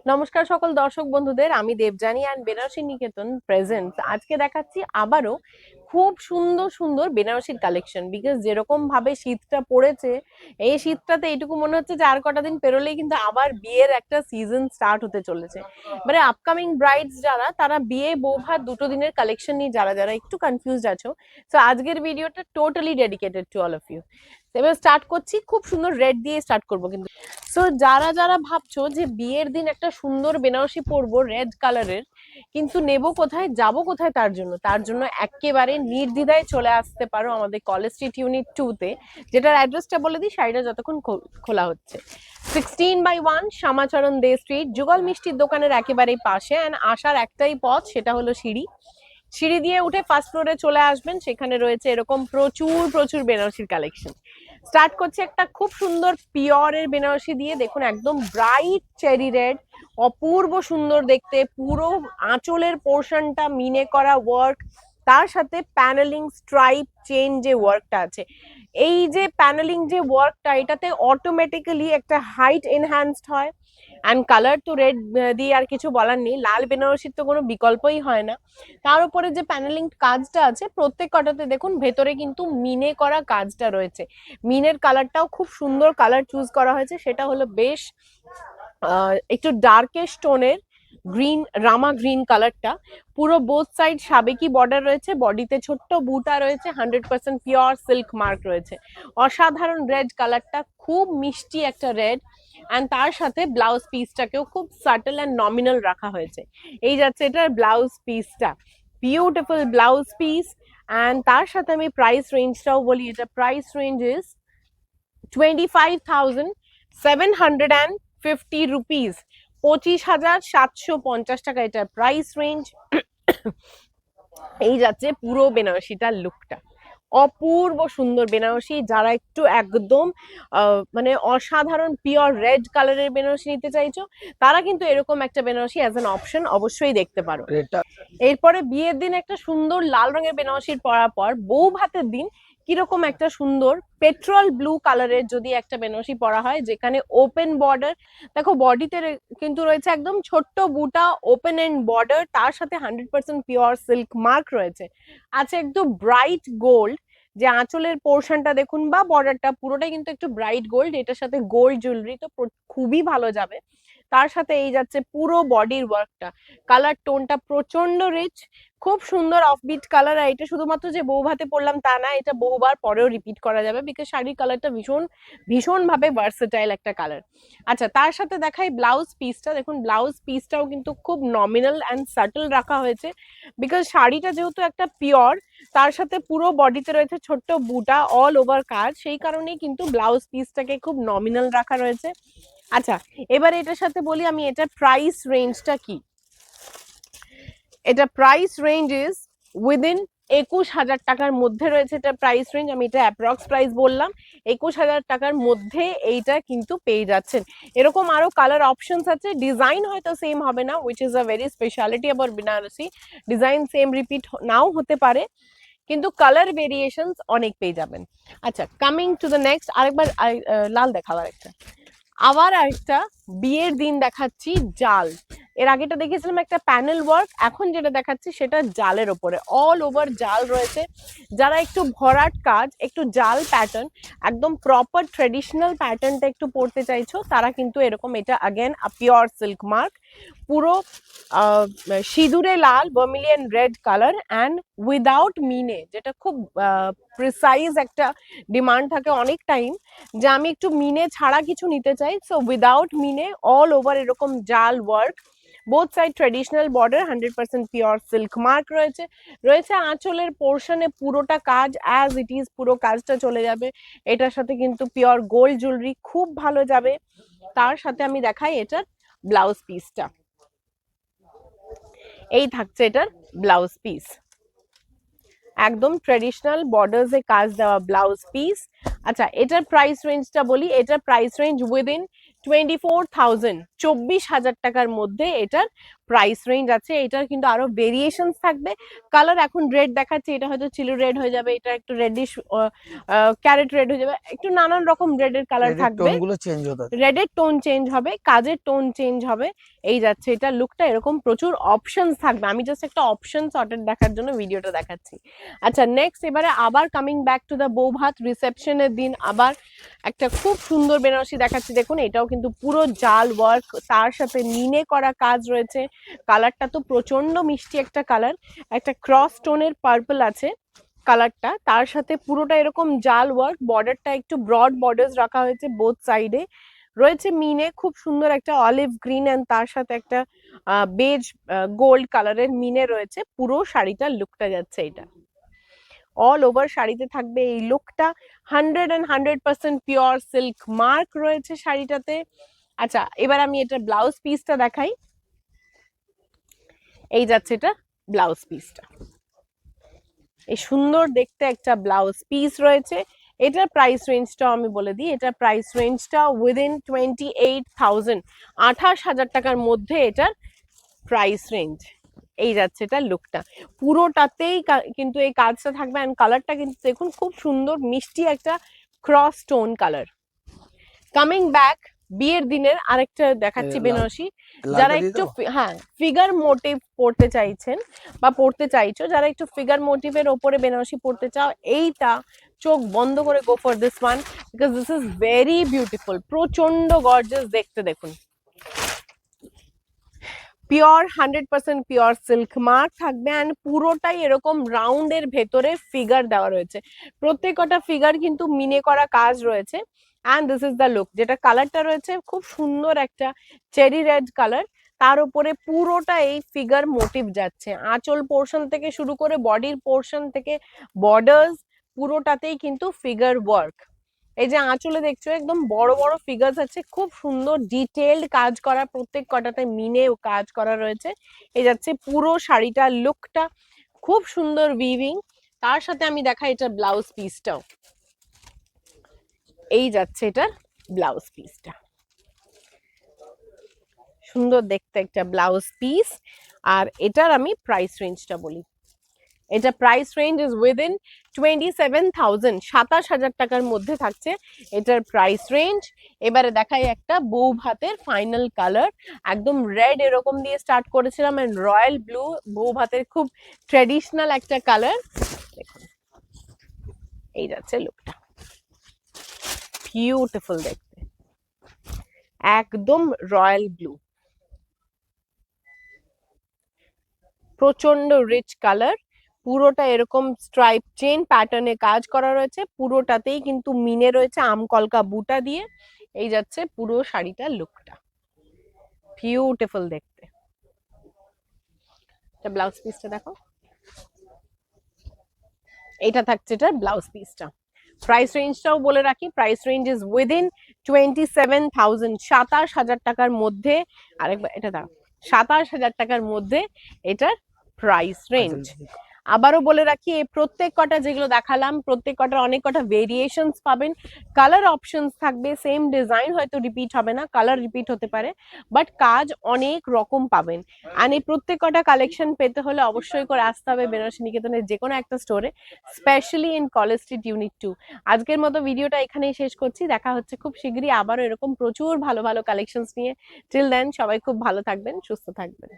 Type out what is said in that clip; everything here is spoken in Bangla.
নমস্কার সকল দর্শক বন্ধুদের, আমি দেবযানী অ্যান্ড বেনারসি নিকেতন প্রেজেন্ট। আজকে দেখাচ্ছি আবারও খুব সুন্দর সুন্দর বেনারসির কালেকশন। বিকজ যেরকম ভাবে শীতটা পড়েছে, এই শীতটাতে এইটুকু মনে হচ্ছে যে আর কটা দিন পেরোলেই কিন্তু আবার বিয়ের একটা সিজন স্টার্ট হতে চলেছে। মানে আপকামিং ব্রাইডস যারা, তারা বিয়ে বৌভাত দুটো দিনের কালেকশন নিয়ে যারা যারা একটু কনফিউজড আছো, তো আজকের ভিডিওটা totally dedicated to all of you. এবার স্টার্ট করছি, খুব সুন্দর রেড দিয়ে স্টার্ট করবো কিন্তু। সো যারা যারা ভাবছো যে বিয়ের দিন একটা সুন্দর বেনারসি পরবো রেড কালারের, কিন্তু নেব কোথায়, যাব কোথায়, তার জন্য একেবারে নির্দ্বিধায় চলে আসতে পারো আমাদের কলেজ স্ট্রিট ইউনিট 2 তে, যেটার অ্যাড্রেসটা বলে দিই, শাড়িটা যতক্ষণ খোলা হচ্ছে। 16/1 শ্যামাচরণ দে স্ট্রিট, যুগল মিষ্টির দোকানের একেবারেই পাশে। অ্যান্ড আসার একটাই পথ, সেটা হলো সিঁড়ি। সিঁড়ি দিয়ে উঠে ফার্স্ট ফ্লোরে চলে আসবেন, সেখানে রয়েছে এরকম প্রচুর প্রচুর বেনারসির কালেকশন। স্টার্ট করছে একটা খুব সুন্দর পিওরের বেনারসি দিয়ে। দেখুন, একদম ব্রাইট চেরি রেড, অপূর্ব সুন্দর দেখতে। পুরো আঁচলের পোর্শনটা মিনে করা ওয়ার্ক, তার সাথে প্যানেলিং স্ট্রাইপ চেন যে ওয়ার্কটা আছে, এই যে প্যানেলিং যে ওয়ার্কটা, এটাতে অটোমেটিক্যালি একটা হাইট এনহ্যান্সড হয়। অ্যান্ড কালার তো রেড দিয়ে আর কিছু বলার নেই, লাল বেনারসির তো কোনো বিকল্পই হয় না। তার উপরে যে প্যানেলিং কাজটা আছে প্রত্যেক কটাতে, দেখুন ভেতরে কিন্তু মিনে করা কাজটা রয়েছে। মিনের কালারটাও খুব সুন্দর কালার চুজ করা হয়েছে, সেটা হলো বেশ একটু ডার্কেশ টোনের গ্রিন, রামা গ্রিন কালারটা। পুরো বোথ সাইড সাবেকি বর্ডার রয়েছে, বডিতে ছোট্ট বুটা রয়েছে, 100% পিওর সিল্ক মার্ক রয়েছে। অসাধারণ রেড কালারটা, খুব মিষ্টি একটা রেড। অ্যান্ড তার সাথে ব্লাউজ পিসটাকেও খুব সাটল অ্যান্ড নমিনাল রাখা হয়েছে। এই যাচ্ছে এটার ব্লাউজ পিসটা, বিউটিফুল ব্লাউজ পিস। অ্যান্ড তার সাথে আমি প্রাইস রেঞ্জটাও বলি, এটা প্রাইস রেঞ্জ ইজ 25,750 রুপিস, 25,750 টাকা এটা প্রাইস রেঞ্জ। এই যাচ্ছে পুরো বেনারসিটার লুকটা, অপূর্ব সুন্দর বেনারসি। যারা একটু একদম মানে অসাধারণ পিওর রেড কালারের বেনারসি নিতে চাইছো, তারা কিন্তু এরকম একটা বেনারসি অ্যাজ অ্যান অপশন অবশ্যই দেখতে পারো। এরপরে বিয়ের দিন একটা সুন্দর লাল রঙের বেনারসির পরার পর বউ ভাতের দিন কিরকম একটা সুন্দর পেট্রোল ব্লু কালারের যদি একটা বেনারসি পরা হয়, যেখানে ওপেন বর্ডার, দেখো বডিতে কিন্তু রয়েছে একদম ছোট্ট বুটা, ওপেন এন্ড বর্ডার, তার সাথে 100% পিওর সিল্ক মার্ক রয়েছে। আছে একদম ব্রাইট গোল্ড, যে আঁচলের পোর্শনটা দেখুন বা বর্ডারটা পুরোটাই কিন্তু একটু ব্রাইট গোল্ড, এটার সাথে গোল্ড জুয়েলারি তো খুবই ভালো যাবে। তার সাথে এই যাচ্ছে পুরো বডির ওয়ার্কটা, কালার টোনটা প্রচন্ড রিচ, খুব সুন্দর অফবিট কালার। আর এটা শুধুমাত্র যে বউ ভাতে পরলাম তা না, এটা বহুবার পরেও রিপিট করা যাবে, বিকজ শাড়ির কালারটা ভীষণ ভীষণ ভাবে ভার্সেটাইল একটা কালার। আচ্ছা, তার সাথে দেখাই ব্লাউজ পিসটা। দেখুন ব্লাউজ পিসটাও কিন্তু খুব নমিনাল অ্যান্ড সাটল রাখা হয়েছে, বিকজ শাড়িটা যেহেতু একটা পিওর, তার সাথে পুরো বডিতে রয়েছে ছোট্ট বুটা, অল ওভার কাজ, সেই কারণেই কিন্তু ব্লাউজ পিসটাকে খুব নমিনাল রাখা রয়েছে। আচ্ছা, এবার এটার সাথে বলি আমি এটার প্রাইস রেঞ্জটা কি। এটা প্রাইস রেঞ্জ ইজ উইদিন 21,000 টাকার মধ্যে রয়েছে এটা প্রাইস রেঞ্জ। আমি এটা অ্যাপ্রক্স প্রাইস বললাম, 21,000 টাকার মধ্যে এইটা কিন্তু পেয়ে যাচ্ছেন। এরকম আরো কালার অপশনস আছে, ডিজাইন হয়তো সেম হবে না, which is a very speciality about Benarasi. Design same repeat নাও হতে পারে, কিন্তু কালার ভেরিয়েশনস অনেক পেয়ে যাবেন। আচ্ছা, কামিং টু দ্য নেক্সট, আরেকবার লাল দেখাবার একটা, আবার আরেকটা বিয়ের দিন দেখাচ্ছি জাল। এর আগেটা দেখেছিলাম একটা প্যানেল ওয়ার্ক, এখন যেটা দেখাচ্ছি সেটা জালের ওপরে, অল ওভার জাল রয়েছে। যারা একটু ভরাট কাজ, একটু জাল প্যাটার্ন, একদম প্রপার ট্রেডিশনাল প্যাটার্নটা একটু পড়তে চাইছো, তারা কিন্তু এরকম, এটা अगेन পিওর সিল্ক মার্ক, পুরো সিঁদুরে লাল, vermilion red colour and without মিনে, যেটা খুব প্রিসাইজ একটা ডিমান্ড থাকে অনেক টাইম, যে আমি একটু মিনে ছাড়া কিছু নিতে চাই। সো উইদাউট মিনে, অল ওভার এরকম জাল work, both side traditional border, 100% pure silk mark রয়েছে। রয়েছে আঁচলের পোর্শনে পুরোটা কাজ অ্যাজ ইট ইজ, পুরো কাজটা চলে যাবে। এটার সাথে কিন্তু পিওর গোল্ড জুয়েলারি খুব ভালো যাবে। তার সাথে আমি দেখাই এটার ব্লাউজ পিসটা, এই থাকছে এটার ব্লাউজ পিস, একদম ট্রেডিশনাল বর্ডার্স এ কাজ দেওয়া ব্লাউজ পিস। আচ্ছা, এটার প্রাইস রেঞ্জটা বলি, এটার প্রাইস রেঞ্জ উইদিন 24,000, 24,000 টাকার মধ্যে এটার প্রাইস রেঞ্জ আছে। এটার কিন্তু আরো ভেরিয়েশনস থাকবে। কালার এখন রেড দেখাচ্ছে, এটা হয়তো চিলি রেড হয়ে যাবে, এটা একটু রেডিশ ক্যারেট রেড হয়ে যাবে, একটু নানান রকম রেডের কালার থাকবে, টোনগুলো চেঞ্জ হতে থাকে। রেডের টোন চেঞ্জ হবে, কাজের টোন চেঞ্জ হবে। এই যাচ্ছে এটা লুকটা, এরকম প্রচুর অপশনস থাকবে। আমি জাস্ট একটা অপশন সর্টেড দেখার জন্য ভিডিওটা দেখাচ্ছি। আচ্ছা নেক্সট, এবারে আবার কামিং ব্যাক টু দ্য বৌভাত রিসেপশনের দিন আবার একটা খুব সুন্দর বেনারসি দেখাচ্ছি। দেখুন এটাও কিন্তু পুরো জাল ওয়ার্ক, তার সাথে মিনে করা কাজ রয়েছে। কালারটা তো প্রচন্ড মিষ্টি একটা কালার, একটা ক্রস টোনের পার্পল আছে কালারটা, তার সাথে পুরোটা এরকম জাল ওয়ার্ক, বর্ডারটা একটু ব্রড বর্ডার্স রাখা হয়েছে বোথ সাইডে, রয়েছে মিনে খুব সুন্দর একটা অলিভ গ্রিন এন্ড তার সাথে একটা বেজ গোল্ড কালারের মিনে রয়েছে। পুরো শাড়িটার লুকটা যাচ্ছে এটা, অল ওভার শাড়িতে থাকবে এই লুকটা। 100% পিওর সিল্ক মার্ক রয়েছে শাড়িটাতে। আচ্ছা এবার আমি এটা ব্লাউজ পিসটা দেখাই। এই যাচ্ছে এটা ব্লাউজ পিসটা, এই সুন্দর দেখতে একটা ব্লাউজ পিস রয়েছে। এটার প্রাইস রেঞ্জটাও আমি বলে দিই, এটার প্রাইস রেঞ্জটা উইদিন 28,000, 28,000 টাকার মধ্যে এটার প্রাইস রেঞ্জ। এই যাচ্ছে এটা লুকটা, পুরোটাতেই কিন্তু এই কাজটা থাকবে। এন্ড কালারটা কিন্তু দেখুন খুব সুন্দর মিষ্টি একটা cross tone colour. Coming back, বিয়ের দিনের আরেকটা দেখাচ্ছি বেনারসি, যারা একটু হ্যাঁ ফিগার মোটিভ পড়তে চাইছেন বা পড়তে চাইছো, যারা একটু ফিগার মোটিভের ওপরে বেনারসি পড়তে চাও, এইটা চোখ বন্ধ করে go for this one, because this is very beautiful, প্রচন্ড গর্জিয়াস দেখতে। দেখুন পিওর 100% পিওর সিল্ক মার্ক থাকবে অ্যান্ড পুরোটাই এরকম রাউন্ডের ভেতরে ফিগার দেওয়া রয়েছে, প্রত্যেকটা ফিগার কিন্তু মিনে করা কাজ রয়েছে। And this is the look, যেটা কালারটা রয়েছে খুব সুন্দর একটা চেরি রেড কালার, তার উপরে পুরোটা এই ফিগার মোটিভ যাচ্ছে, আঁচল পোর্শন থেকে শুরু করে বডির পোর্শন থেকে বর্ডার্স পুরোটাতেই কিন্তু ফিগার ওয়ার্ক। এই যে আঁচলে দেখছো একদম বড় বড় ফিগার্স আছে, খুব সুন্দর ডিটেইলড কাজ করা, প্রত্যেক কটাতে মিনে কাজ করা রয়েছে। এই যাচ্ছে পুরো শাড়িটার লুকটা, খুব সুন্দর উইভিং। তার সাথে আমি দেখাই এটা ব্লাউজ পিসটাও, এই যাচ্ছে এটার ব্লাউজ পিসটা, সুন্দর দেখতে একটা ব্লাউজ পিস। আর এটার আমি প্রাইস রেঞ্জটা বলি, এটা প্রাইস রেঞ্জ ইজ উইদিন 27,000, 27,000 টাকার মধ্যে থাকছে এটার প্রাইস রেঞ্জ। এবারে দেখাই একটা বউ ভাতের ফাইনাল কালার, একদম রেড এরকম দিয়ে স্টার্ট করেছিলাম এন্ড রয়্যাল ব্লু, বউ ভাতের খুব ট্রেডিশনাল একটা কালার। দেখুন এই যাচ্ছে লুকটা, বিউটিফুল দেখতে, একদম রয়্যাল ব্লু, প্রচন্ড রিচ কালার, পুরোটা এরকম স্ট্রাইপ চেন প্যাটার্নে কাজ করা রয়েছে, পুরোটাতেই কিন্তু মিনে রয়েছে আমকলকা বুটা দিয়ে। এই যাচ্ছে পুরো শাড়িটার লুকটা, বিউটিফুল দেখতে। এটা ব্লাউজ পিসটা দেখো, এটা থাকছে এটার ব্লাউজ পিসটা। প্রাইস রেঞ্জটাও বলে রাখি, প্রাইস রেঞ্জ ইজ উইদিন 27,000, 27,000 টাকার মধ্যে। আরেকবার এটা দাও, 27,000 টাকার মধ্যে এটার প্রাইস রেঞ্জ। আবারও বলে রাখি এই প্রত্যেক কটা যেগুলো দেখালাম প্রত্যেক কটার অনেক কটা ভেরিয়েশনস পাবেন, কালার অপশনস থাকবে, সেম ডিজাইন হয়তো রিপিট হবে না, কালার রিপিট হতে পারে, বাট কাজ অনেক রকম পাবেন। আর এই প্রত্যেক কটা কালেকশন পেতে হলে অবশ্যই করে আসতে হবে বেনারসি নিকেতনের যে কোনো একটা স্টোরে, specially in college street unit 2। আজকের মতো ভিডিওটা এখানেই শেষ করছি, দেখা হচ্ছে খুব শীঘ্রই আবারও এরকম প্রচুর ভালো ভালো কালেকশনস নিয়ে। টিল দেন সবাই খুব ভালো থাকবেন, সুস্থ থাকবেন।